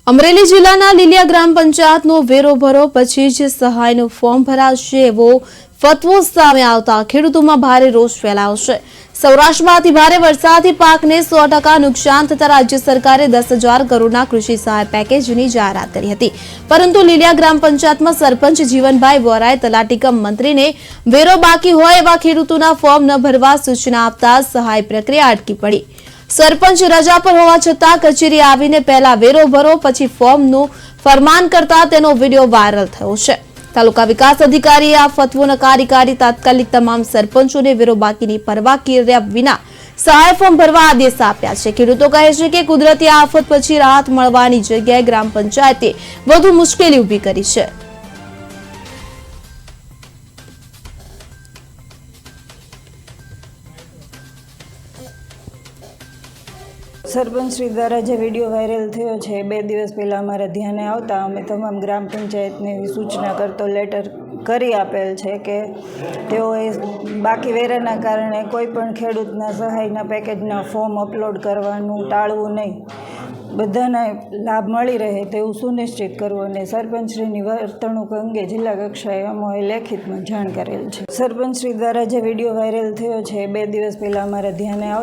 અમરેલી જિલ્લાના લીલિયા ગ્રામ પંચાયતનો વેરો ભરો પછી જ સહાયનું ફોર્મ ભરાશે એવો ફતવો સામે આવતા ખેડૂતોમાં ભારે રોષ ફેલાયો છે। સૌરાષ્ટ્રમાંથી ભારે વરસાદથી પાકને 100% નુકસાન થતા રાજ્ય સરકારે 10,000 કરોડના કૃષિ સહાય પેકેજની જાહેરાત કરી હતી, પરંતુ લીલિયા ગ્રામ પંચાયતમાં સરપંચ જીવનભાઈ વોરાએ તલાટી કમ મંત્રીને વેરો બાકી હોય એવા ખેડૂતોના ફોર્મ ન ભરવા સૂચના આપતા સહાય પ્રક્રિયા અટકી પડી। સરપંચ રજા પર હોવા છતાં કચેરી આવીને પહેલા વેરો ભરો પછી ફોર્મનું ફરમાન કરતા તેનો વિડીયો વાયરલ થયો છે। તાલુકા વિકાસ અધિકારીએ આ ફતવો નકારી કાઢી તાત્કાલિક તમામ સરપંચોને વેરો બાકીની પરવા કર્યા વિના સહાય ફોર્મ ભરવા આદેશ આપ્યા છે। ખેડૂતો કહે છે કે કુદરતી આફત પછી રાહત મળવાની જગ્યાએ ગ્રામ પંચાયતે વધુ મુશ્કેલી ઊભી કરી છે। સરપંચ શ્રી દ્વારા જે વિડીયો વાયરલ થયો છે 2 દિવસ પહેલાં અમારા ધ્યાને આવતા અમે તમામ ગ્રામ પંચાયતને સૂચના કરતો લેટર કરી આપેલ છે કે તેઓએ બાકી વેરાના કારણે કોઈ પણ ખેડૂતના સહાયના પેકેજના ફોર્મ અપલોડ કરવાનું ટાળવું નહીં, બધાને લાભ મળી રહે તેવું સુનિશ્ચિત કરવું અને સરપંચશ્રીની વર્તણૂક અંગે જિલ્લા કક્ષાએ અમોએ લેખિતમાં જાણ કરેલ છે। સરપંચશ્રી દ્વારા જે વિડીયો વાયરલ થયો છે 2 દિવસ પહેલાં અમારા ધ્યાને